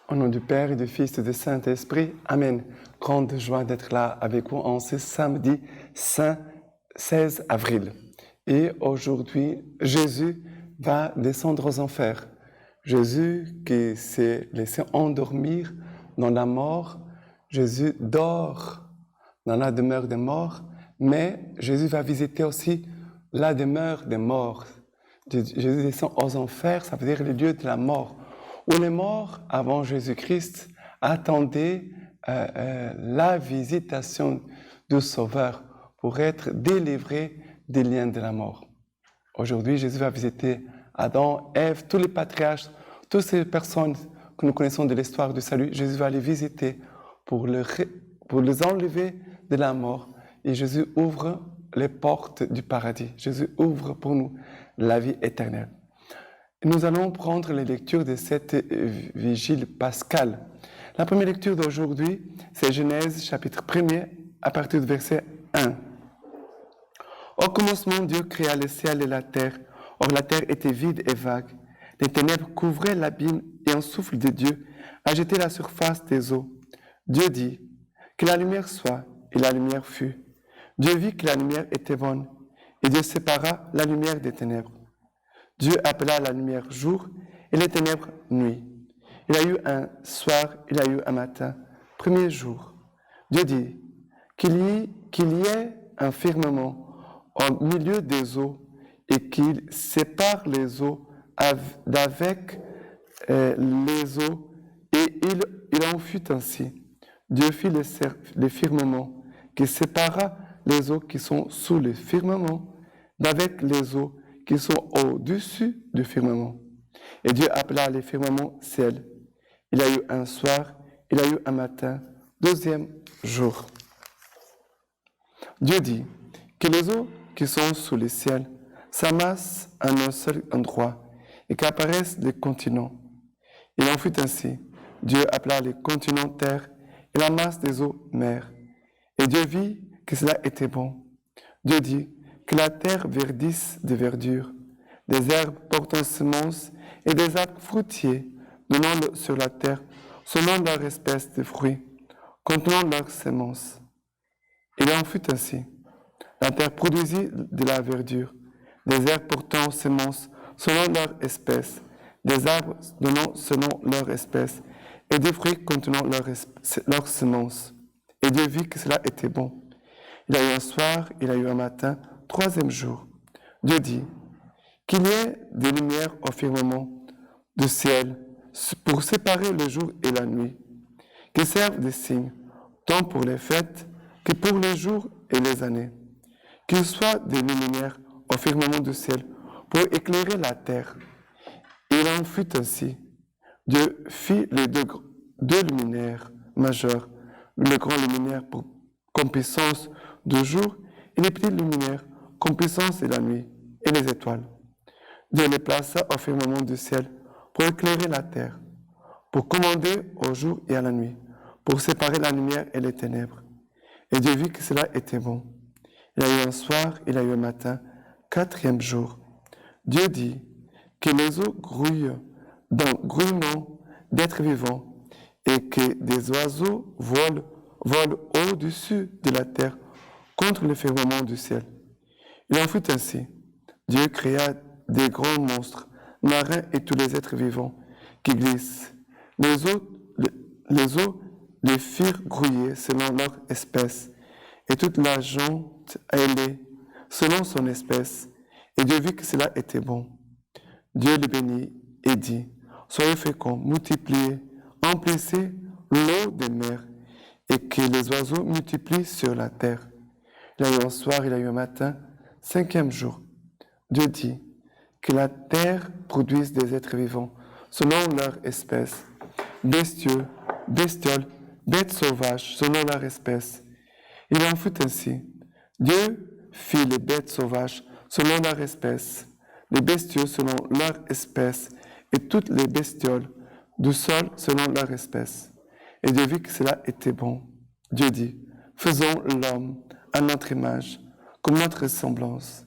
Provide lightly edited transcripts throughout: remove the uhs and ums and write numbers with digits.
Au nom du Père et du Fils et du Saint-Esprit, Amen. Grande joie d'être là avec vous en ce samedi saint 16 avril. Et aujourd'hui, Jésus va descendre aux enfers. Jésus qui s'est laissé endormir dans la mort, Jésus dort dans la demeure des morts, mais Jésus va visiter aussi la demeure des morts. Jésus descend aux enfers, ça veut dire le lieu de la mort, où les morts avant Jésus-Christ attendaient la visitation du Sauveur pour être délivrés des liens de la mort. Aujourd'hui, Jésus va visiter Adam, Ève, tous les patriarches, toutes ces personnes que nous connaissons de l'histoire du salut. Jésus va les visiter pour les enlever de la mort. Et Jésus ouvre les portes du paradis. Jésus ouvre pour nous la vie éternelle. Nous allons prendre les lectures de cette vigile pascale. La première lecture d'aujourd'hui, c'est Genèse chapitre 1er à partir du verset 1. Au commencement, Dieu créa le ciel et la terre. Or la terre était vide et vague. Les ténèbres couvraient l'abîme et un souffle de Dieu agitait la surface des eaux. Dieu dit, que la lumière soit, et la lumière fut. Dieu vit que la lumière était bonne, et Dieu sépara la lumière des ténèbres. Dieu appela la lumière jour, et les ténèbres nuit. Il y a eu un soir, il y a eu un matin, premier jour. Dieu dit, qu'il y ait un firmament au milieu des eaux, et qu'il sépare les eaux d'avec les eaux, et il en fut ainsi. Dieu fit le firmament, qui sépara les eaux qui sont sous le firmament d'avec les eaux qui sont au-dessus du firmament. Et Dieu appela les firmaments ciel. Il y a eu un soir, il y a eu un matin, deuxième jour. Dieu dit que les eaux qui sont sous le ciel s'amassent à un seul endroit et qu'apparaissent les continents. Il en fut ainsi. Dieu appela les continents terre et la masse des eaux mer. Et Dieu vit que cela était bon. Dieu dit que la terre verdisse de verdure, des herbes portant semences et des arbres fruitiers donnant sur la terre selon leur espèce de fruits, contenant leurs semences. Il en fut ainsi. La terre produisit de la verdure, des herbes portant semences selon leur espèce, des arbres donnant selon leur espèce, et des fruits contenant leurs semences. Et Dieu vit que cela était bon. Il y a eu un soir, il y a eu un matin, troisième jour. Dieu dit, qu'il y ait des lumières au firmament du ciel pour séparer le jour et la nuit, qui servent de signes, tant pour les fêtes que pour les jours et les années. Qu'il soit des luminaires au firmament du ciel pour éclairer la terre. Il en fut ainsi. Dieu fit les deux luminaires majeurs, le grand luminaire comme puissance du jour et les petits luminaires comme puissance de la nuit et les étoiles. Dieu les plaça au firmament du ciel pour éclairer la terre, pour commander au jour et à la nuit, pour séparer la lumière et les ténèbres. Et Dieu vit que cela était bon. Il y a eu un soir, il y a eu un matin, quatrième jour. Dieu dit que les eaux grouillent dans grouillement d'êtres vivants et que des oiseaux volent au-dessus de la terre contre le firmament du ciel. Il en fut ainsi. Dieu créa des grands monstres, marins et tous les êtres vivants qui glissent. Les eaux les firent grouiller selon leur espèce, et toute la jante ailée selon son espèce. Et Dieu vit que cela était bon. Dieu les bénit et dit, soyez féconds, multipliez, emplissez l'eau des mers, et que les oiseaux multiplient sur la terre. Il y a eu un soir, il y a eu un matin, cinquième jour. Dieu dit que la terre produise des êtres vivants selon leur espèce, bestioles, bêtes sauvages selon leur espèce. Il en fut ainsi. Dieu fit les bêtes sauvages selon leur espèce, les bestiaux selon leur espèce, et toutes les bestioles du sol selon leur espèce. Et Dieu vit que cela était bon. Dieu dit, faisons l'homme à notre image, comme notre ressemblance,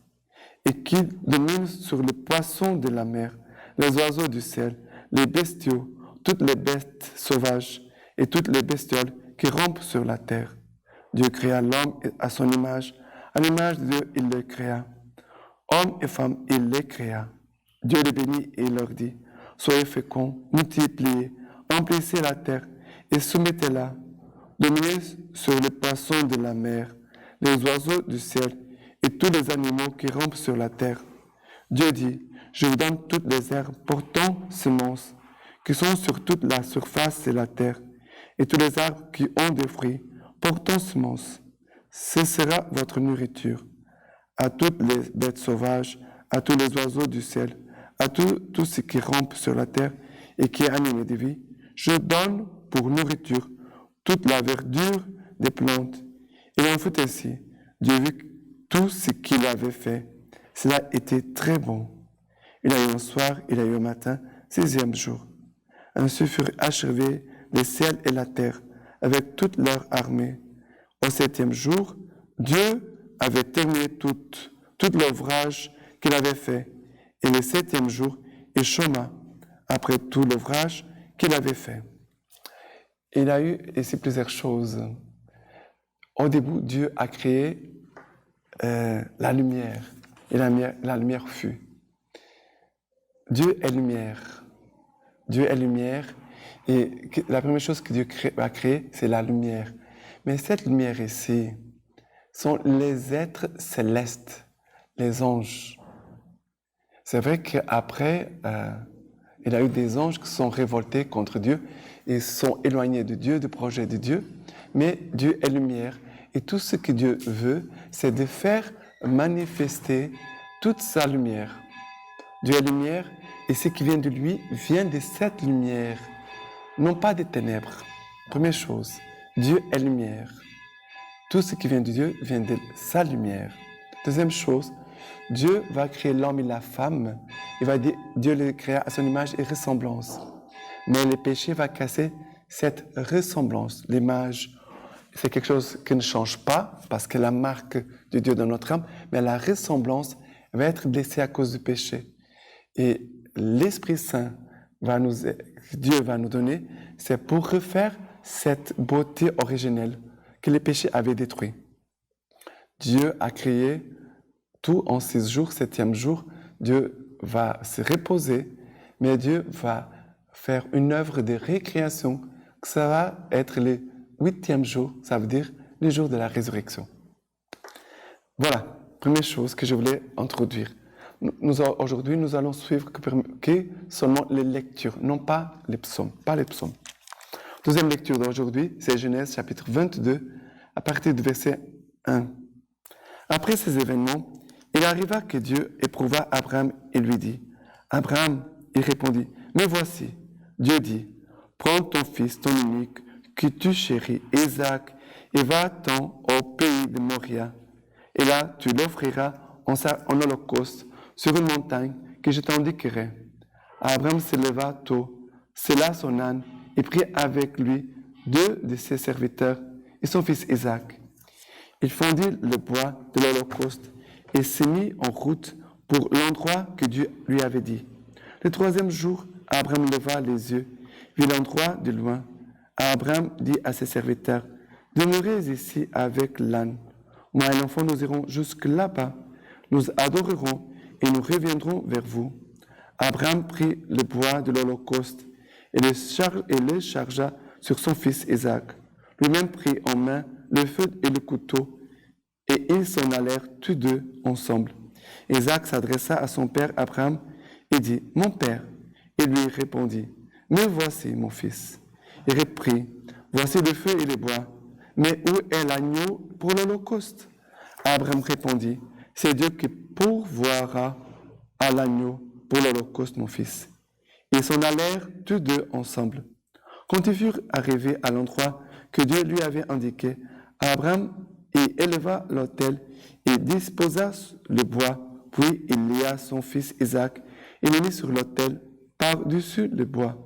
et qu'il domine sur les poissons de la mer, les oiseaux du ciel, les bestiaux, toutes les bêtes sauvages et toutes les bestioles qui rampent sur la terre. Dieu créa l'homme à son image. À l'image de Dieu, il le créa. Hommes et femmes, il les créa. Dieu les bénit et leur dit, soyez féconds, multipliez, emplissez la terre et soumettez-la. Dominez sur les poissons de la mer, les oiseaux du ciel et tous les animaux qui rampent sur la terre. Dieu dit, je vous donne toutes les herbes portant semences, qui sont sur toute la surface de la terre, et tous les arbres qui ont des fruits portant semences. Ce sera votre nourriture. À toutes les bêtes sauvages, à tous les oiseaux du ciel, à tout ce qui rampe sur la terre et qui est animé de vie, je donne pour nourriture toute la verdure des plantes. Il en fut ainsi. Dieu vit tout ce qu'il avait fait. Cela était très bon. Il a eu un soir, il a eu un matin, 6e jour. Ainsi furent achevés le ciel et la terre, avec toute leur armée. Au 7e jour, Dieu avait terminé tout l'ouvrage qu'il avait fait. Et le 7e jour, il chôma après tout l'ouvrage qu'il avait fait. Il a eu ici plusieurs choses. Au début, Dieu a créé la lumière. Et la lumière fut. Dieu est lumière. Dieu est lumière. Et la première chose que Dieu a créée, c'est la lumière. Mais cette lumière ici sont les êtres célestes, les anges. C'est vrai qu'après, il y a eu des anges qui sont révoltés contre Dieu et sont éloignés de Dieu, du projet de Dieu. Mais Dieu est lumière. Et tout ce que Dieu veut, c'est de faire manifester toute sa lumière. Dieu est lumière et ce qui vient de lui vient de cette lumière, non pas des ténèbres. Première chose, Dieu est lumière. Tout ce qui vient de Dieu vient de sa lumière. Deuxième chose, Dieu va créer l'homme et la femme. Dieu les créa à son image et ressemblance. Mais le péché va casser cette ressemblance. L'image, c'est quelque chose qui ne change pas parce que la marque de Dieu dans notre âme, mais la ressemblance va être blessée à cause du péché. Et l'Esprit Saint, Dieu va nous donner, c'est pour refaire cette beauté originelle que le péché avait détruit. Dieu a créé tout en 6 jours, 7e jour, Dieu va se reposer, mais Dieu va faire une œuvre de récréation, que ça va être le 8e jour, ça veut dire le jour de la résurrection. Voilà, première chose que je voulais introduire. Aujourd'hui, nous allons suivre que seulement les lectures, non pas les psaumes, Deuxième lecture d'aujourd'hui, c'est Genèse chapitre 22, à partir du verset 1. Après ces événements, il arriva que Dieu éprouva Abraham et lui dit, « Abraham, il répondit, « Me voici. » Dieu dit, « Prends ton fils, ton unique, que tu chéris, Isaac, et va-t'en au pays de Moria. Et là, tu l'offriras en holocauste sur une montagne que je t'indiquerai. » Abraham se leva tôt, sella son âne, et prit avec lui 2 de ses serviteurs et son fils Isaac. Il fendit le bois de l'holocauste et se mit en route pour l'endroit que Dieu lui avait dit. Le 3e jour, Abraham leva les yeux, vit l'endroit de loin. Abraham dit à ses serviteurs, « Demeurez ici avec l'âne. Moi et l'enfant, nous irons jusque là-bas. Nous adorerons et nous reviendrons vers vous. » Abraham prit le bois de l'holocauste et le chargea sur son fils Isaac. Lui-même prit en main le feu et le couteau, et ils s'en allèrent tous deux ensemble. Isaac s'adressa à son père Abraham et dit, « Mon père !» Il lui répondit, « Me voici, mon fils. » Il reprit, « Voici le feu et le bois, mais où est l'agneau pour l'holocauste ?» Abraham répondit, « C'est Dieu qui pourvoira à l'agneau pour l'holocauste, mon fils. » Ils s'en allèrent tous deux ensemble. Quand ils furent arrivés à l'endroit que Dieu lui avait indiqué, Abraham y éleva l'autel et disposa le bois, puis il lia son fils Isaac et le mit sur l'autel par-dessus le bois.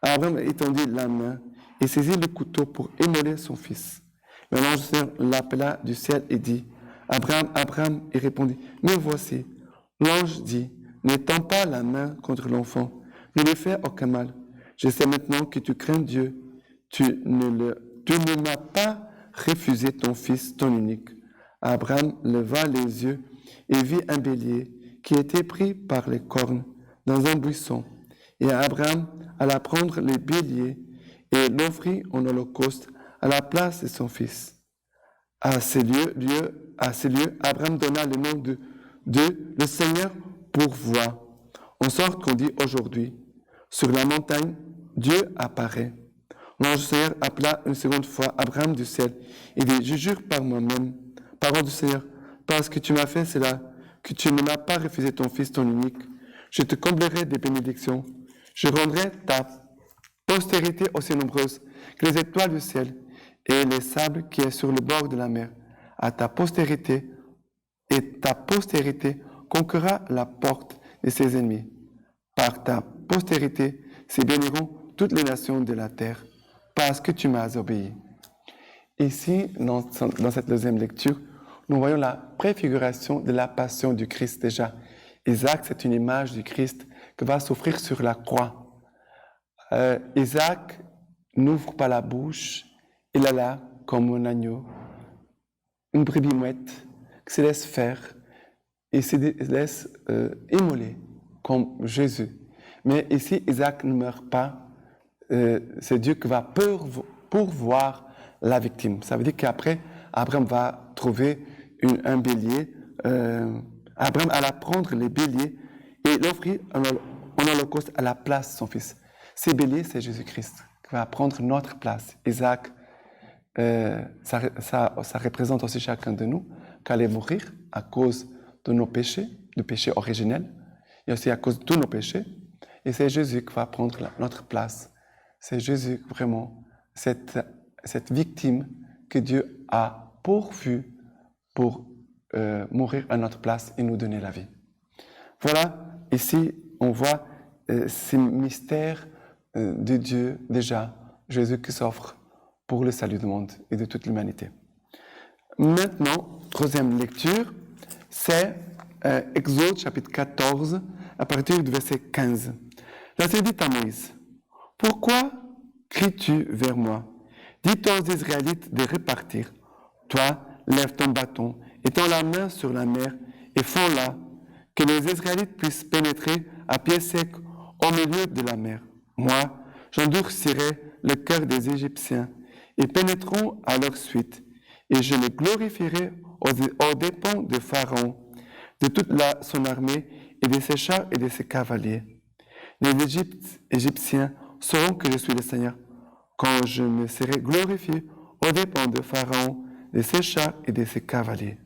Abraham étendit la main et saisit le couteau pour immoler son fils. Mais l'ange du Seigneur l'appela du ciel et dit, « Abraham, Abraham !» Il répondit, « Me voici. » L'ange dit, « N'étends pas la main contre l'enfant, ne lui fais aucun mal. Je sais maintenant que tu crains Dieu. Tu ne m'as pas refusé ton fils, ton unique. Abraham leva les yeux et vit un bélier qui était pris par les cornes dans un buisson. Et Abraham alla prendre le bélier et l'offrit en holocauste à la place de son fils. À ces lieux, Abraham donna le nom de le Seigneur pourvoit. En sorte qu'on dit aujourd'hui, sur la montagne, Dieu apparaît. L'ange du Seigneur appela une seconde fois Abraham du ciel et dit, je jure par moi-même, parole du Seigneur, parce que tu m'as fait cela, que tu ne m'as pas refusé ton fils, ton unique, je te comblerai des bénédictions. Je rendrai ta postérité aussi nombreuse que les étoiles du ciel et les sables qui est sur le bord de la mer. À ta postérité, et ta postérité conquérera la porte de ses ennemis. Par ta postérité, se béniront toutes les nations de la terre, parce que tu m'as obéi. Ici, dans cette deuxième lecture, nous voyons la préfiguration de la passion du Christ déjà. Isaac, c'est une image du Christ qui va souffrir sur la croix. Isaac n'ouvre pas la bouche, il est là comme un agneau, une brebis muette qui se laisse faire et se laisse immoler comme Jésus. Mais ici, Isaac ne meurt pas, c'est Dieu qui va pourvoir la victime. Ça veut dire qu'après, Abraham va trouver un bélier, Abraham alla prendre les béliers et l'offrir en holocauste à la place de son fils. Ces béliers, c'est Jésus-Christ qui va prendre notre place. Isaac, ça représente aussi chacun de nous qui allait mourir à cause de nos péchés, du péché originel, et aussi à cause de tous nos péchés. Et c'est Jésus qui va prendre notre place. C'est Jésus, vraiment, cette victime que Dieu a pourvue pour mourir à notre place et nous donner la vie. Voilà, ici, on voit ces mystères de Dieu déjà, Jésus qui s'offre pour le salut du monde et de toute l'humanité. Maintenant, troisième lecture, c'est Exode chapitre 14, à partir du verset 15. Là, c'est dit à Moïse, « Pourquoi cries-tu vers moi? Dis aux Israélites de repartir. Toi, lève ton bâton, étends la main sur la mer et fends-la, que les Israélites puissent pénétrer à pied sec au milieu de la mer. Moi, j'endurcirai le cœur des Égyptiens. Ils pénétreront à leur suite, et je les glorifierai aux dépens de Pharaon, de toute son armée, et de ses chars et de ses cavaliers. Les Égyptiens sauront que je suis le Seigneur, quand je me serai glorifié aux dépens de Pharaon, de ses chars et de ses cavaliers. »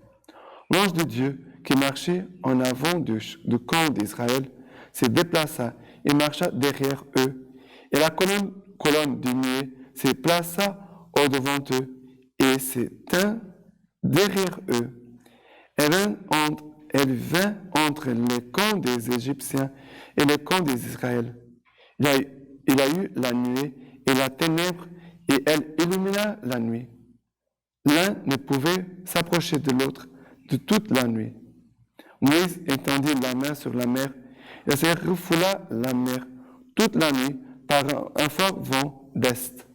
L'ange de Dieu qui marchait en avant du camp d'Israël se déplaça et marcha derrière eux, et la colonne de nuée se plaça au-devant d'eux et se tint derrière eux. Elle vint entre le camp des Égyptiens et le camp des Israéliens. Il a eu la nuée et la ténèbre, et elle illumina la nuit. L'un ne pouvait s'approcher de l'autre de toute la nuit. Moïse étendit la main sur la mer, et elle se refoula la mer toute la nuit par un fort vent d'est.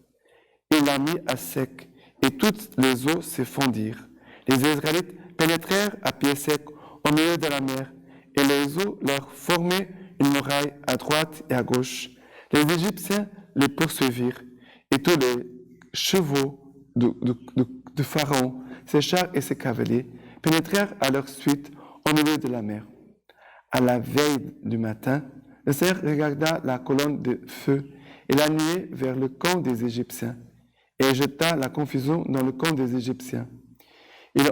Il la mit à sec, et toutes les eaux se fondirent. Les Israélites pénétrèrent à pied sec au milieu de la mer, et les eaux leur formaient une muraille à droite et à gauche. Les Égyptiens les poursuivirent, et tous les chevaux de Pharaon, ses chars et ses cavaliers, pénétrèrent à leur suite au milieu de la mer. À la veille du matin, le Seigneur regarda la colonne de feu et la nuée vers le camp des Égyptiens, et jeta la confusion dans le camp des Égyptiens. Il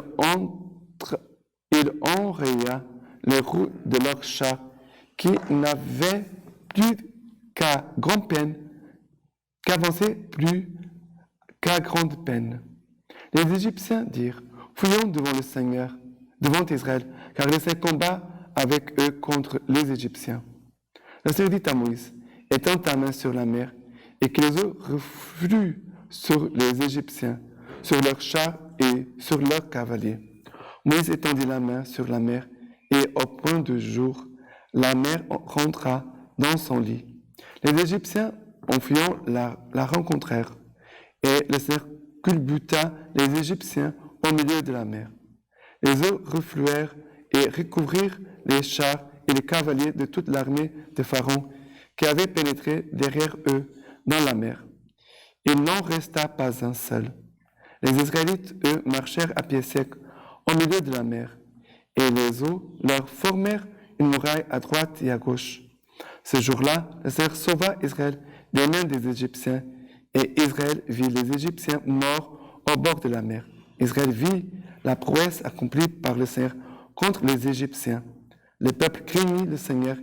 enraya les roues de leurs chars, qui n'avaient plus qu'à qu'avancer plus qu'à grande peine. Les Égyptiens dirent, « Fouillons devant le Seigneur, devant Israël, car il s'est combat avec eux contre les Égyptiens. » Le Seigneur dit à Moïse, « Étends ta main sur la mer, et que les eaux refluent sur les Égyptiens, sur leurs chars et sur leurs cavaliers. » Moïse étendit la main sur la mer, et au point du jour, la mer rentra dans son lit. Les Égyptiens en fuyant, la rencontrèrent. Et le Seigneur culbuta les Égyptiens au milieu de la mer. Les eaux refluèrent et recouvrirent les chars et les cavaliers de toute l'armée de Pharaon qui avait pénétré derrière eux dans la mer. Il n'en resta pas un seul. Les Israélites, eux, marchèrent à pied sec au milieu de la mer, et les eaux leur formèrent une muraille à droite et à gauche. Ce jour-là, le Seigneur sauva Israël des mains des Égyptiens, et Israël vit les Égyptiens morts au bord de la mer. Israël vit la prouesse accomplie par le Seigneur contre les Égyptiens. Le peuple craignit le Seigneur,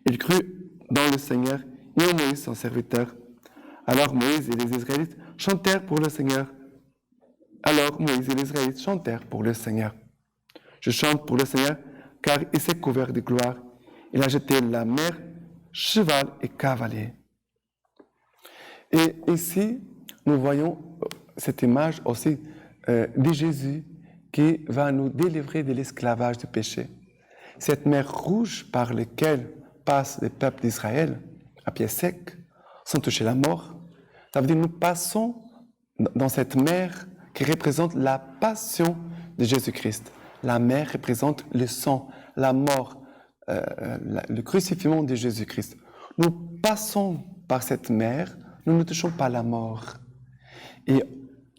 il crut dans le Seigneur et en Moïse son serviteur. Alors Moïse et les Israélites chantèrent pour le Seigneur. Je chante pour le Seigneur, car il s'est couvert de gloire. Il a jeté la mer, cheval et cavalier. Et ici, nous voyons cette image aussi de Jésus qui va nous délivrer de l'esclavage du péché. Cette mer rouge par laquelle passent les peuples d'Israël, à pied sec, sans toucher la mort, ça veut dire que nous passons dans cette mer qui représente la passion de Jésus-Christ. La mer représente le sang, la mort, le crucifixion de Jésus-Christ. Nous passons par cette mer, nous ne touchons pas la mort. Et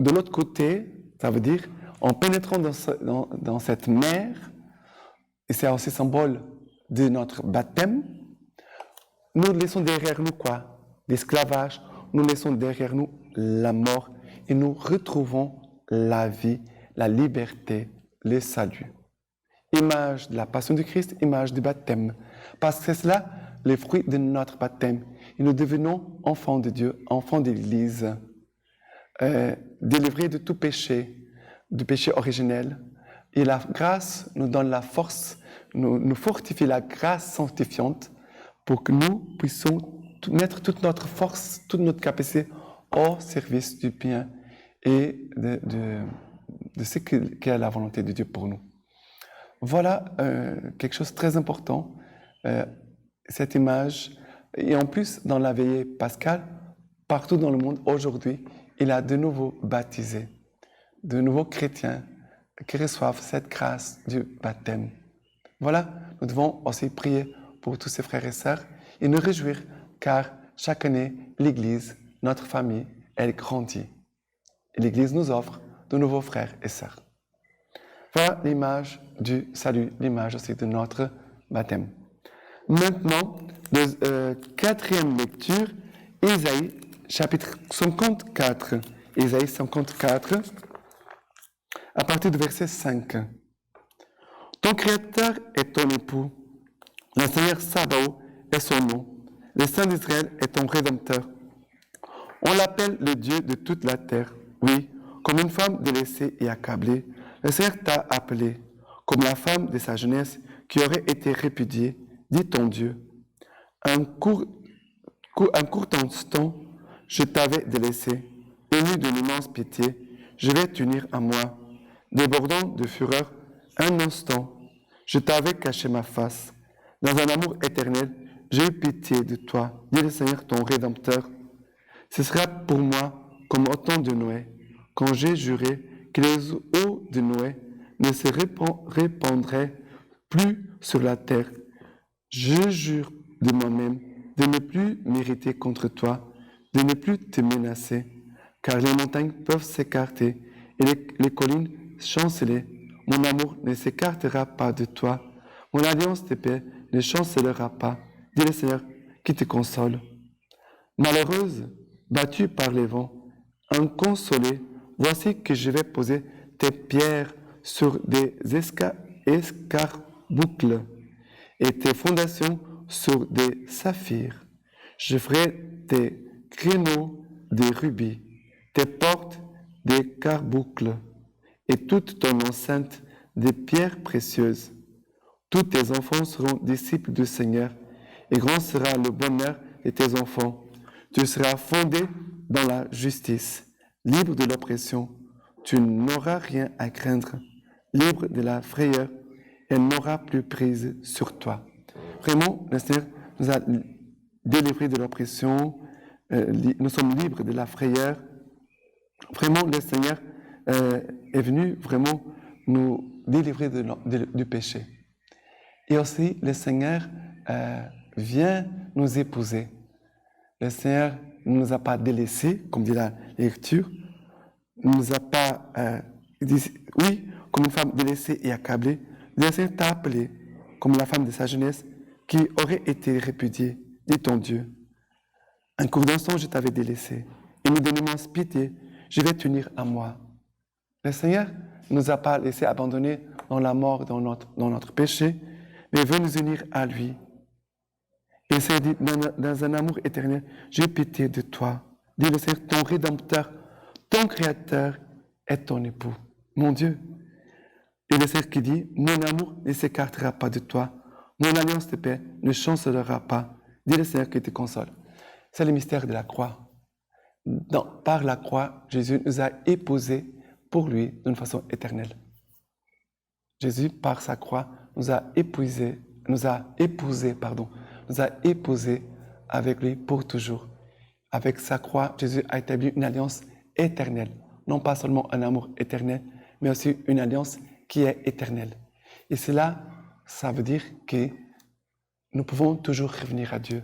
de l'autre côté, ça veut dire, en pénétrant dans cette mer, et c'est aussi symbole de notre baptême, nous laissons derrière nous quoi? L'esclavage, nous laissons derrière nous la mort et nous retrouvons la vie, la liberté, le salut. Image de la passion du Christ, image du baptême. Parce que c'est cela les fruits de notre baptême. Et nous devenons enfants de Dieu, enfants de l'Église, délivrés de tout péché, du péché originel. Et la grâce nous donne la force, nous fortifie la grâce sanctifiante pour que nous puissions mettre toute notre force, toute notre capacité au service du bien et de ce qu'est la volonté de Dieu pour nous. Voilà quelque chose de très important, cette image. Et en plus, dans la veillée pascale, partout dans le monde, aujourd'hui, il y a de nouveaux baptisés, de nouveaux chrétiens qui reçoivent cette grâce du baptême. Voilà, nous devons aussi prier pour tous ces frères et sœurs et nous réjouir car chaque année, l'Église, notre famille, elle grandit. Et l'Église nous offre de nouveaux frères et sœurs. Voilà l'image du salut, l'image aussi de notre baptême. Maintenant, quatrième lecture, Ésaïe, chapitre 54. Ésaïe 54, à partir du verset 5. Ton Créateur est ton époux, le Seigneur Sabaoth est son nom, le Saint d'Israël est ton Rédempteur. On l'appelle le Dieu de toute la terre. Oui, comme une femme délaissée et accablée, le Seigneur t'a appelé, comme la femme de sa jeunesse qui aurait été répudiée, dit ton Dieu. Un court instant, je t'avais délaissé, ému d'une immense pitié, je vais t'unir à moi. Débordant de fureur, un instant, je t'avais caché ma face. Dans un amour éternel, j'ai eu pitié de toi, dit le Seigneur ton Rédempteur. Ce sera pour moi comme au temps de Noé, quand j'ai juré que les eaux de Noé ne se répandraient plus sur la terre. Je jure de moi-même de ne plus m'irriter contre toi, de ne plus te menacer, car les montagnes peuvent s'écarter et les collines chanceler. Mon amour ne s'écartera pas de toi, mon alliance de paix ne chancelera pas, dit le Seigneur qui te console. Malheureuse, battue par les vents, inconsolée, voici que je vais poser tes pierres sur des escarboucles et tes fondations sur des saphirs. Je ferai tes créneaux des rubis, tes portes des carboucles et toute ton enceinte des pierres précieuses. Tous tes enfants seront disciples du Seigneur et grand sera le bonheur de tes enfants. Tu seras fondé dans la justice, libre de l'oppression. Tu n'auras rien à craindre, libre de la frayeur. Elle n'aura plus prise sur toi. Vraiment, le Seigneur nous a délivrés de l'oppression, nous sommes libres de la frayeur. Vraiment, le Seigneur est venu vraiment nous délivrer du péché. Et aussi, le Seigneur vient nous épouser. Le Seigneur ne nous a pas délaissés, comme dit la lecture. Il ne nous a pas dit, oui, comme une femme délaissée et accablée. Le Seigneur t'a appelé comme la femme de sa jeunesse qui aurait été répudiée, dit ton Dieu. Un court d'instant, je t'avais délaissé. Et nous donne immense pitié, je vais t'unir à moi. Le Seigneur ne nous a pas laissé abandonner dans la mort, dans notre péché, mais veut nous unir à lui. Et c'est dit, dans un amour éternel, j'ai pitié de toi. Dit le Seigneur, ton Rédempteur, ton Créateur est ton époux, mon Dieu. Et le Seigneur qui dit, mon amour ne s'écartera pas de toi, mon alliance de paix ne chancelera pas. Dit le Seigneur qui te console. C'est le mystère de la croix. Par la croix, Jésus nous a épousés pour lui d'une façon éternelle. Jésus, par sa croix, nous a épousés avec lui pour toujours. Avec sa croix, Jésus a établi une alliance éternelle. Non pas seulement un amour éternel, mais aussi une alliance qui est éternelle. Et cela, ça veut dire que nous pouvons toujours revenir à Dieu.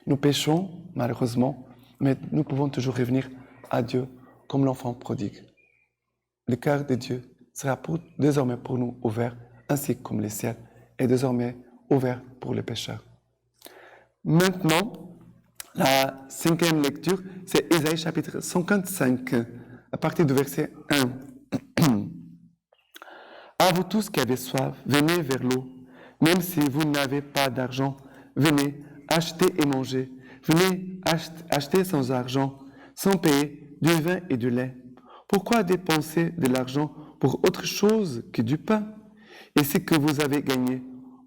Nous péchons, malheureusement, mais nous pouvons toujours revenir à Dieu comme l'enfant prodigue. Le cœur de Dieu sera désormais pour nous ouvert, ainsi comme le ciel est désormais ouvert pour les pécheurs. Maintenant, la cinquième lecture, c'est Ésaïe chapitre 55, à partir du verset 1. À vous tous qui avez soif, venez vers l'eau. Même si vous n'avez pas d'argent, venez, achetez et mangez. Venez, achetez sans argent, sans payer, du vin et du lait. Pourquoi dépenser de l'argent pour autre chose que du pain? Et ce que vous avez gagné,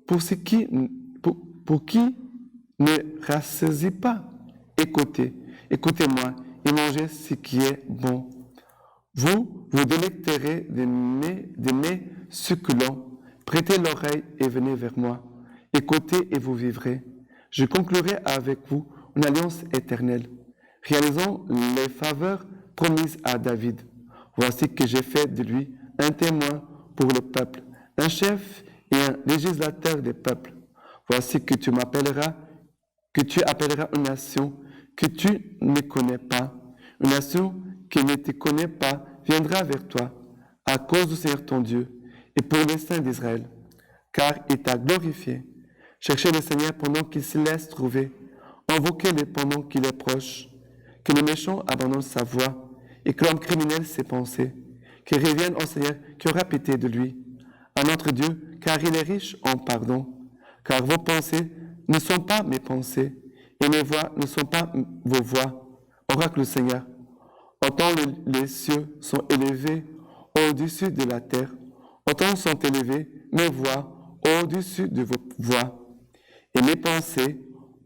pour qui ne rassasie pas? Écoutez-moi et mangez ce qui est bon. Vous délecterez de mes succulents. Prêtez l'oreille et venez vers moi. Écoutez et vous vivrez. Je conclurai avec vous une alliance éternelle, réalisant les faveurs promises à David. Voici que j'ai fait de lui un témoin pour le peuple, un chef et un législateur des peuples. Voici que tu appelleras une nation que tu ne connais pas. Une nation qui ne te connaît pas viendra vers toi à cause du Seigneur ton Dieu et pour les saints d'Israël, car il t'a glorifié. Cherchez le Seigneur pendant qu'il se laisse trouver. Invoquez-le pendant qu'il est proche. Que le méchant abandonne sa voie et que l'homme criminel ses pensées. Qu'il revienne au Seigneur qui aura pitié de lui. À notre Dieu, car il est riche en pardon. Car vos pensées ne sont pas mes pensées et mes voies ne sont pas vos voies. Oracle du Seigneur. Autant les cieux sont élevés au-dessus de la terre, autant sont élevées mes voies au-dessus de vos voies, et mes pensées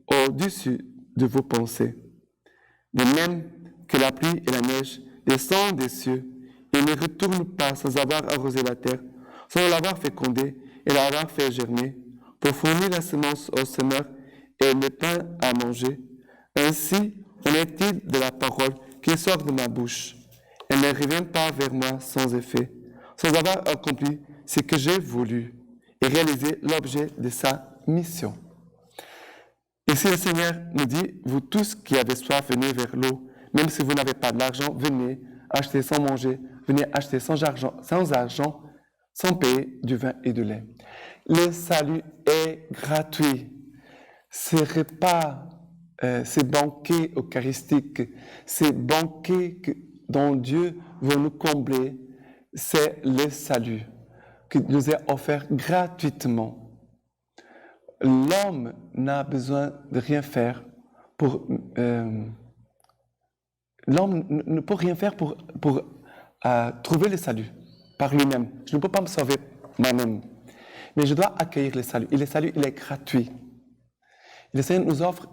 au-dessus de vos pensées. De même que la pluie et la neige descendent des cieux et ne retournent pas sans avoir arrosé la terre, sans l'avoir fécondée et l'avoir fait germer, pour fournir la semence au semeur et le pain à manger. Ainsi en est-il de la parole qui sort de ma bouche. Elle ne revient pas vers moi sans effet, sans avoir accompli ce que j'ai voulu et réalisé l'objet de sa mission. Ici, le Seigneur nous dit, vous tous qui avez soif, venez vers l'eau. Même si vous n'avez pas de l'argent, venez acheter sans manger, venez acheter sans argent, sans payer du vin et du lait. Le salut est gratuit. Ces repas, ces banquets eucharistiques, ces banquets dont Dieu veut nous combler, c'est le salut qui nous est offert gratuitement. L'homme n'a besoin de rien faire l'homme ne peut rien faire pour trouver le salut par lui-même. Je ne peux pas me sauver moi-même. Mais je dois accueillir le salut. Et le salut, il est gratuit. Le Seigneur nous offre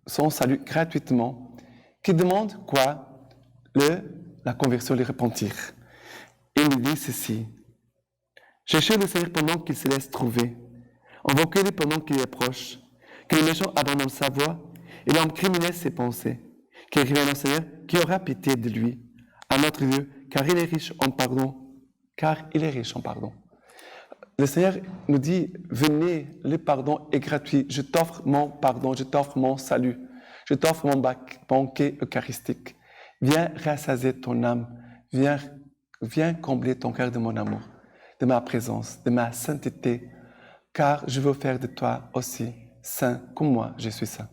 son salut gratuitement, qui demande quoi? La conversion, le repentir. Il nous dit ceci. Cherchez le Seigneur pendant qu'il se laisse trouver. Invoquez-le pendant qu'il est proche. Que le méchant abandonne sa voie et l'homme criminel ses pensées. qu'il revienne au Seigneur, qui aura pitié de lui, à notre Dieu, car il est riche en pardon. Car il est riche en pardon. Le Seigneur nous dit, venez, le pardon est gratuit. Je t'offre mon pardon, je t'offre mon salut, je t'offre mon banquet eucharistique. Viens rassasier ton âme, viens combler ton cœur de mon amour, de ma présence, de ma sainteté, car je veux faire de toi aussi saint, comme moi je suis saint.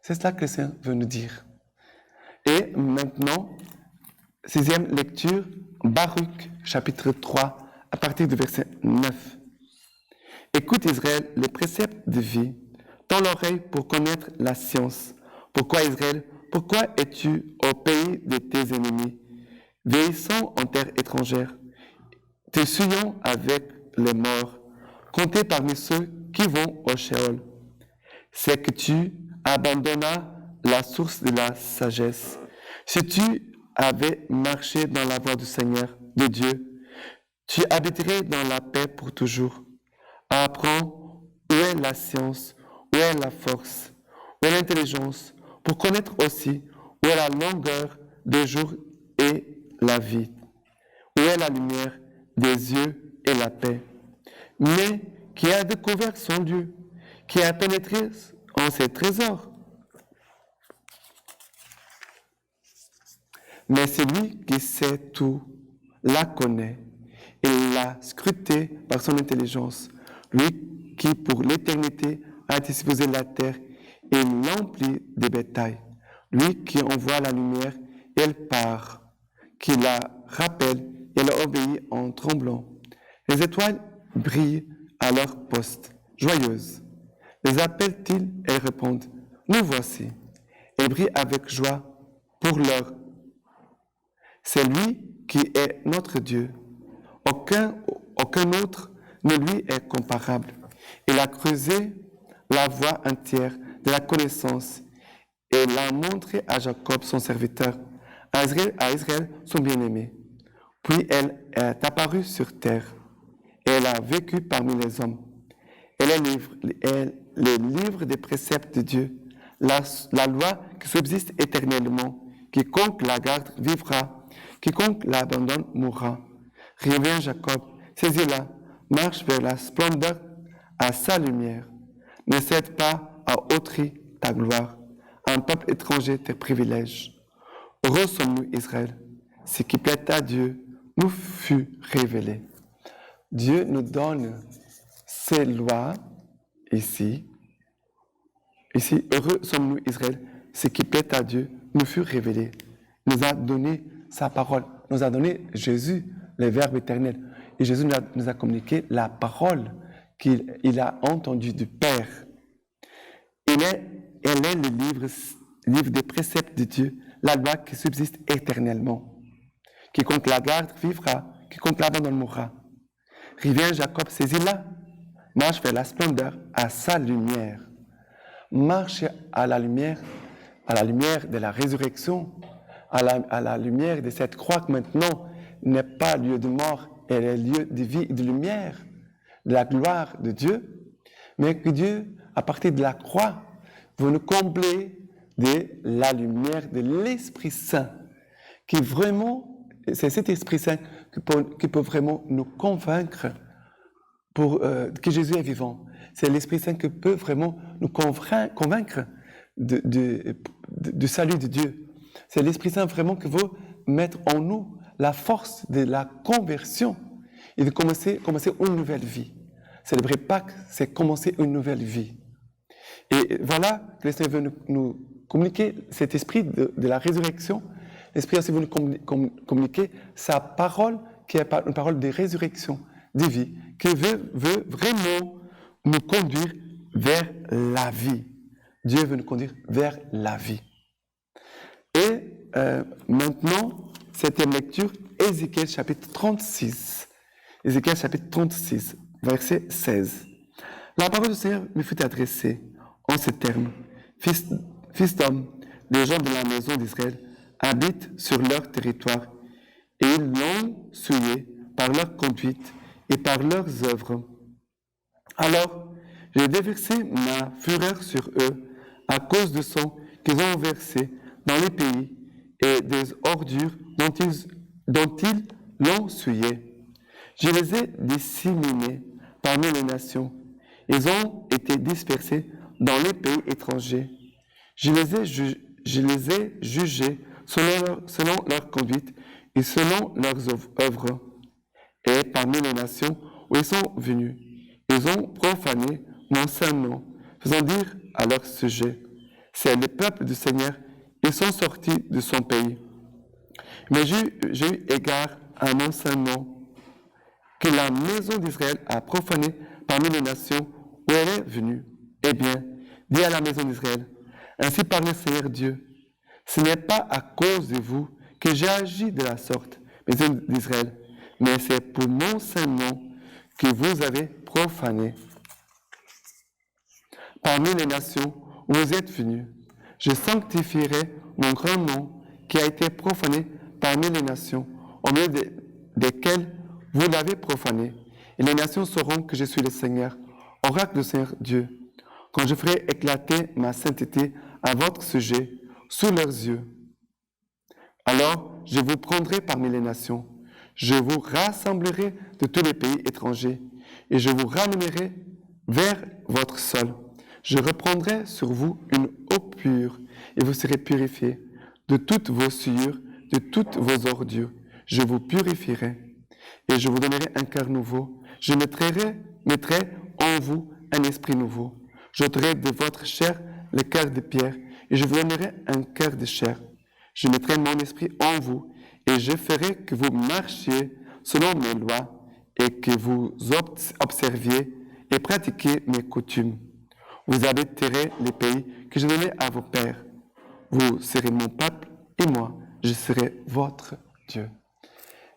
C'est cela que le Seigneur veut nous dire. Et maintenant, 6e lecture, Baruch, chapitre 3, à partir du verset 9. Écoute Israël, les préceptes de vie, tends l'oreille pour connaître la science. Pourquoi Israël, pourquoi es-tu au pays de tes ennemis, vieillissant en terre étrangère, te souillant avec les morts, compté parmi ceux qui vont au Sheol? C'est que tu abandonnas la source de la sagesse. Si tu avais marché dans la voie du Seigneur, de Dieu, tu habiterais dans la paix pour toujours. Apprends où est la science, où est la force, où est l'intelligence, pour connaître aussi où est la longueur des jours et la vie, où est la lumière des yeux et la paix. Mais qui a découvert son Dieu, qui a pénétré en ses trésors. Mais celui qui sait tout, la connaît, et l'a scruté par son intelligence, lui qui pour l'éternité a disposé la terre et l'emplit de bétail, lui qui envoie la lumière, elle part, qui la rappelle, elle obéit en tremblant. Les étoiles brillent à leur poste, joyeuses. Les appelle-t-il, elles répondent, nous voici. Elles brillent avec joie pour leur. C'est lui qui est notre Dieu. Aucun autre ne lui est comparable. Il a creusé la voie entière de la connaissance et l'a montré à Jacob, son serviteur, à Israël, son bien-aimé. Puis elle est apparue sur terre et elle a vécu parmi les hommes. Elle est le livre des préceptes de Dieu, la loi qui subsiste éternellement. Quiconque la garde vivra, quiconque l'abandonne mourra. Reviens Jacob, saisis-la, marche vers la splendeur à sa lumière. Ne cède pas à autrui ta gloire, un peuple étranger tes privilèges. Heureux sommes-nous Israël, ce qui plaît à Dieu nous fut révélé. Dieu nous donne ses lois ici. Ici, heureux sommes-nous Israël, ce qui plaît à Dieu nous fut révélé. Il nous a donné sa parole, nous a donné Jésus, le Verbe éternel. Et Jésus nous a communiqué la parole qu'il a entendue du Père. Elle est le livre des préceptes de Dieu, la loi qui subsiste éternellement. Quiconque la garde vivra, quiconque l'abandonne mourra. Reviens Jacob, saisis-la, marche vers la splendeur à sa lumière. Marche à la lumière de la résurrection, à la lumière de cette croix qui maintenant n'est pas lieu de mort, elle est lieu de vie et de lumière, de la gloire de Dieu, mais que Dieu, à partir de la croix, veut nous combler de la lumière de l'Esprit Saint, qui vraiment, c'est cet Esprit Saint qui peut vraiment nous convaincre que Jésus est vivant. C'est l'Esprit Saint qui peut vraiment nous convaincre du salut de Dieu. C'est l'Esprit Saint vraiment qui veut mettre en nous la force de la conversion et de commencer une nouvelle vie. Célébrer Pâques, c'est commencer une nouvelle vie. Et voilà que le Seigneur veut nous communiquer cet esprit de la résurrection. L'Esprit aussi veut nous communiquer sa parole, qui est une parole de résurrection, de vie, qui veut vraiment nous conduire vers la vie. Dieu veut nous conduire vers la vie. Et maintenant, septième lecture, Ézéchiel chapitre 36. Ézéchiel chapitre 36, verset 16. La parole du Seigneur me fut adressée en ces termes. Fils d'homme, les gens de la maison d'Israël habitent sur leur territoire et ils l'ont souillé par leur conduite et par leurs œuvres. Alors, j'ai déversé ma fureur sur eux à cause du sang qu'ils ont versé dans les pays et des ordures dont ils l'ont souillé. Je les ai disséminés parmi les nations. Ils ont été dispersés dans les pays étrangers. Je les ai jugés selon leur conduite et selon leurs œuvres. Et parmi les nations où ils sont venus, ils ont profané mon saint nom, faisant dire à leur sujet, c'est le peuple du Seigneur, ils sont sortis de son pays. Mais j'ai eu égard à mon saint nom, que la maison d'Israël a profané parmi les nations où elle est venue. Eh bien, dis à la maison d'Israël, ainsi parle le Seigneur Dieu, ce n'est pas à cause de vous que j'ai agi de la sorte, maison d'Israël, mais c'est pour mon saint nom que vous avez profané. Parmi les nations où vous êtes venus, je sanctifierai mon grand nom qui a été profané parmi les nations, au milieu desquelles vous l'avez profané. Et les nations sauront que je suis le Seigneur, oracle du Seigneur Dieu, quand je ferai éclater ma sainteté à votre sujet, sous leurs yeux. Alors je vous prendrai parmi les nations, je vous rassemblerai de tous les pays étrangers, et je vous ramènerai vers votre sol. Je reprendrai sur vous une eau pure, et vous serez purifiés de toutes vos souillures, de toutes vos ordures. Je vous purifierai, et je vous donnerai un cœur nouveau. Je mettrai en vous un esprit nouveau. J'ôterai de votre chair le cœur de pierre, et je vous donnerai un cœur de chair. Je mettrai mon esprit en vous, et je ferai que vous marchiez selon mes lois, et que vous observiez et pratiquiez mes coutumes. Vous habiterez les pays que je donnais à vos pères. Vous serez mon peuple, et moi, je serai votre Dieu.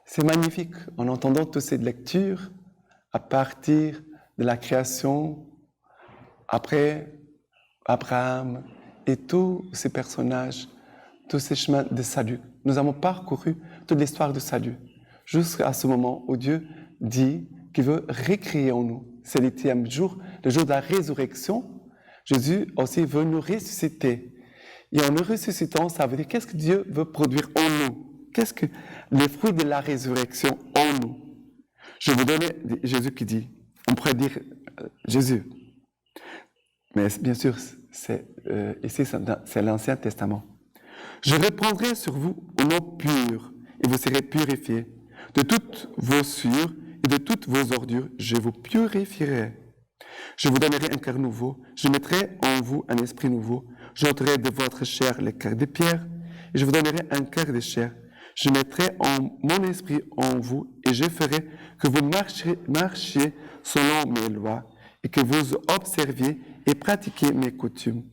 C'est magnifique en entendant toutes ces lectures à partir de la création, après Abraham et tous ces personnages, tous ces chemins de salut. Nous avons parcouru toute l'histoire de salut jusqu'à ce moment où Dieu dit qu'il veut recréer en nous. C'est le 10e jour, le jour de la résurrection. Jésus aussi veut nous ressusciter. Et en nous ressuscitant, ça veut dire qu'est-ce que Dieu veut produire en nous? Qu'est-ce que les fruits de la résurrection en nous? Je vous donne Jésus qui dit, on pourrait dire Jésus, mais bien sûr, ici c'est l'Ancien Testament. Je reprendrai sur vous une eau pure, et vous serez purifiés. De toutes vos souillures et de toutes vos ordures, je vous purifierai. Je vous donnerai un cœur nouveau, je mettrai en vous un esprit nouveau, j'ôterai de votre chair le cœur de pierre, et je vous donnerai un cœur de chair. Je mettrai mon esprit en vous, et je ferai que vous marchiez selon mes lois, et que vous observiez et pratiquiez mes coutumes.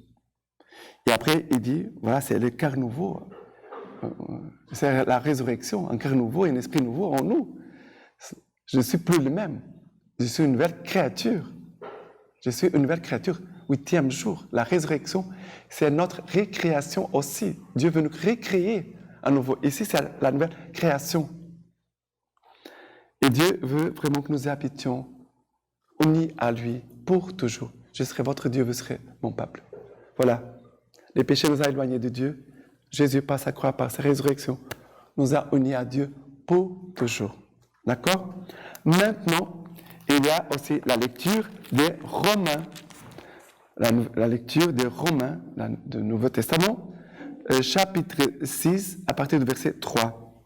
Et après, il dit, voilà, c'est le cœur nouveau. C'est la résurrection, un cœur nouveau et un esprit nouveau en nous. Je ne suis plus le même. Je suis une nouvelle créature. Je suis une nouvelle créature. 8e jour, la résurrection, c'est notre récréation aussi. Dieu veut nous recréer à nouveau. Ici, c'est la nouvelle création. Et Dieu veut vraiment que nous habitions unis à lui pour toujours. Je serai votre Dieu, vous serez mon peuple. Voilà. Les péchés nous ont éloignés de Dieu. Jésus, par sa croix, par sa résurrection, nous a unis à Dieu pour toujours. D'accord? Maintenant, il y a aussi la lecture des Romains. La lecture des Romains, du Nouveau Testament, chapitre 6, à partir du verset 3.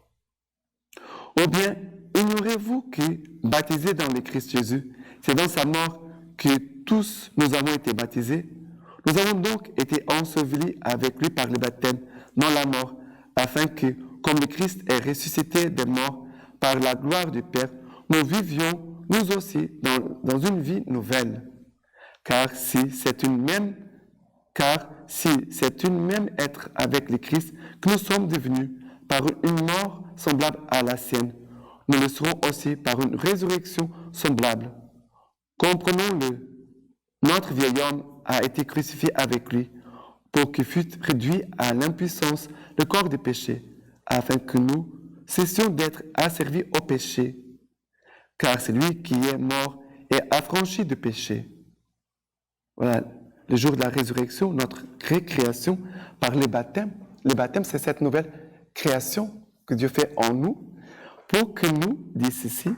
Ou bien, ignorez-vous que, baptisés dans le Christ Jésus, c'est dans sa mort que tous nous avons été baptisés? Nous avons donc été ensevelis avec lui par le baptême dans la mort, afin que, comme le Christ est ressuscité des morts par la gloire du Père, nous vivions, nous aussi, dans une vie nouvelle. Car si c'est une même être avec le Christ que nous sommes devenus par une mort semblable à la sienne, nous le serons aussi par une résurrection semblable. Comprenons-le, notre vieil homme a été crucifié avec lui pour qu'il fût réduit à l'impuissance le corps du péché, afin que nous cessions d'être asservis au péché. Car c'est lui qui est mort et affranchi du péché. Voilà, le jour de la résurrection, notre récréation par le baptême, le baptême, c'est cette nouvelle création que Dieu fait en nous pour que nous, dit ceci,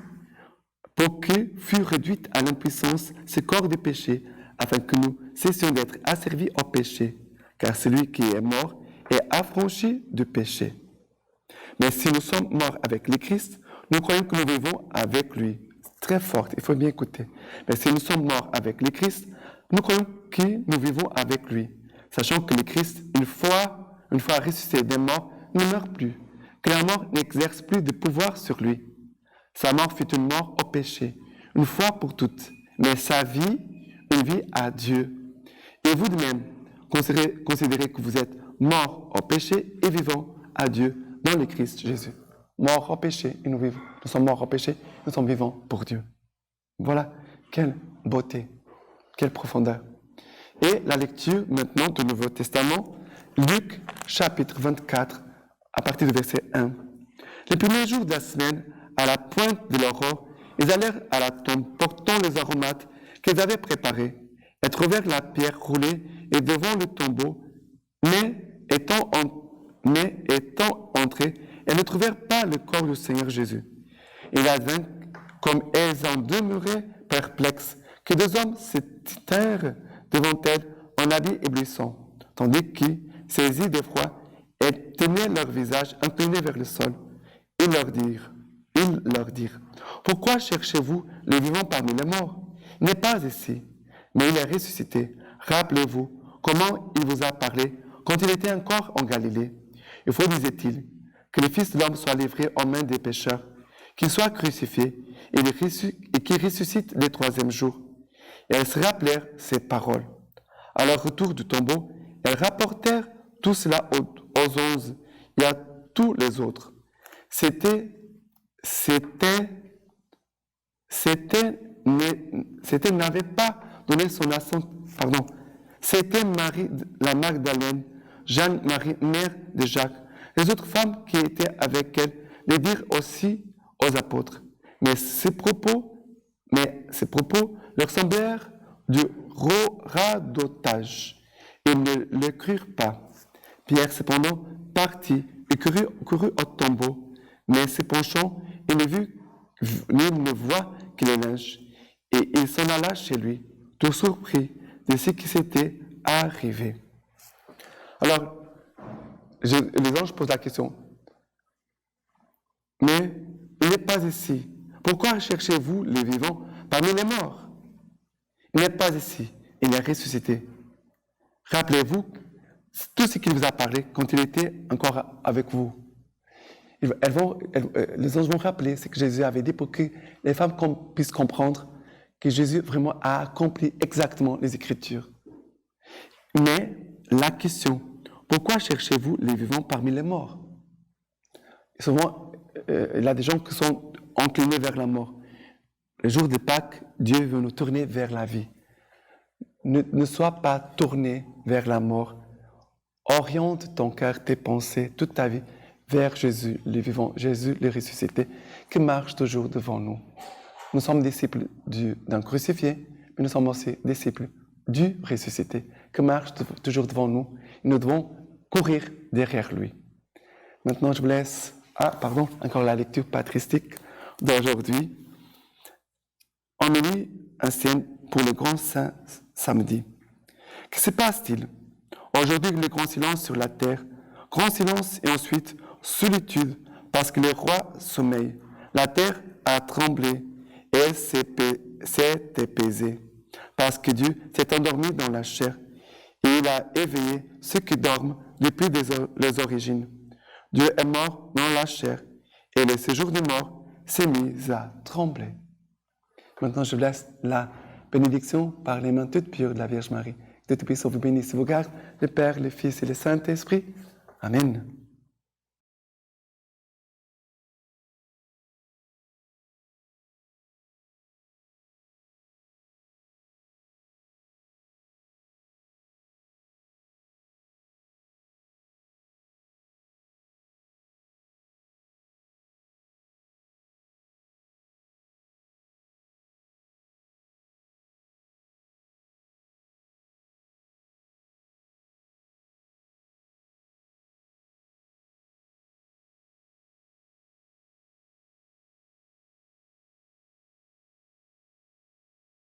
pour que fût réduite à l'impuissance ce corps de péché, afin que nous cessions d'être asservis au péché, car celui qui est mort est affranchi du péché. Mais si nous sommes morts avec le Christ, nous croyons que nous vivons avec lui. Très forte, il faut bien écouter. Mais si nous sommes morts avec le Christ, nous croyons que nous vivons avec lui, sachant que le Christ, une fois ressuscité des morts, ne meurt plus, que la mort n'exerce plus de pouvoir sur lui. Sa mort fut une mort au péché, une fois pour toutes, mais sa vie, une vie à Dieu. Et vous de même, considérez que vous êtes morts au péché et vivants à Dieu dans le Christ Jésus. Morts au péché et nous vivons. Nous sommes morts au péché, nous sommes vivants pour Dieu. Voilà, quelle beauté, quelle profondeur. Et la lecture maintenant du Nouveau Testament, Luc chapitre 24, à partir du verset 1. Les premiers jours de la semaine, à la pointe de l'aurore, ils allèrent à la tombe portant les aromates qu'ils avaient préparés et trouvèrent la pierre roulée et devant le tombeau, mais étant entrés, elles ne trouvèrent pas le corps du Seigneur Jésus. Il advint, comme elles en demeuraient perplexes, que deux hommes se tinrent devant elles en habits éblouissants, tandis qu'ils, saisis d'effroi, elles tenaient leur visage incliné vers le sol. Ils leur dirent, « Pourquoi cherchez-vous le vivant parmi les morts? Il n'est pas ici, mais il est ressuscité. Rappelez-vous comment il vous a parlé quand il était encore en Galilée. Il faut, disait-il, que le Fils de l'homme soit livré aux mains des pécheurs, qu'il soit crucifié et qu'il ressuscite le troisième jour. » Et elles se rappelèrent ces paroles. À leur retour du tombeau, elles rapportèrent tout cela aux 11 et à tous les autres. N'avait pas donné son assentiment. C'était Marie, la Magdalène, Jeanne-Marie, mère de Jacques. Les autres femmes qui étaient avec elle les dirent aussi aux apôtres. Mais ces propos leur semblèrent du radotage. Ils ne le crurent pas. Pierre, cependant, partit et courut au tombeau, mais se penchant, il ne voit que les linges. Et il s'en alla chez lui, tout surpris de ce qui s'était arrivé. Alors, les anges posent la question. Mais il n'est pas ici. Pourquoi cherchez-vous les vivants parmi les morts? Il n'est pas ici. Il est ressuscité. Rappelez-vous tout ce qu'il vous a parlé quand il était encore avec vous. Les anges vont rappeler ce que Jésus avait dit pour que les femmes puissent comprendre que Jésus vraiment a accompli exactement les Écritures. Mais la question, pourquoi cherchez-vous les vivants parmi les morts? Et souvent, il y a des gens qui sont inclinés vers la mort. Le jour de Pâques, Dieu veut nous tourner vers la vie. Ne sois pas tourné vers la mort. Oriente ton cœur, tes pensées, toute ta vie vers Jésus, le vivant, Jésus, le ressuscité, qui marche toujours devant nous. Nous sommes disciples d'un crucifié, mais nous sommes aussi disciples du ressuscité, qui marche toujours devant nous. Et nous devons courir derrière lui. Maintenant, je vous laisse, encore la lecture patristique d'aujourd'hui. Homélie ancienne pour le grand saint samedi. Que se passe-t-il? Aujourd'hui, le grand silence sur la terre, grand silence et ensuite solitude, parce que le roi sommeille. La terre a tremblé et elle s'est apaisée, parce que Dieu s'est endormi dans la chair et il a éveillé ceux qui dorment depuis les origines. Dieu est mort dans la chair et le séjour des morts s'est mis à trembler. Maintenant, je vous laisse la bénédiction par les mains toutes pures de la Vierge Marie. Que Dieu puisse vous bénisse et vous garde, le Père, le Fils et le Saint-Esprit. Amen.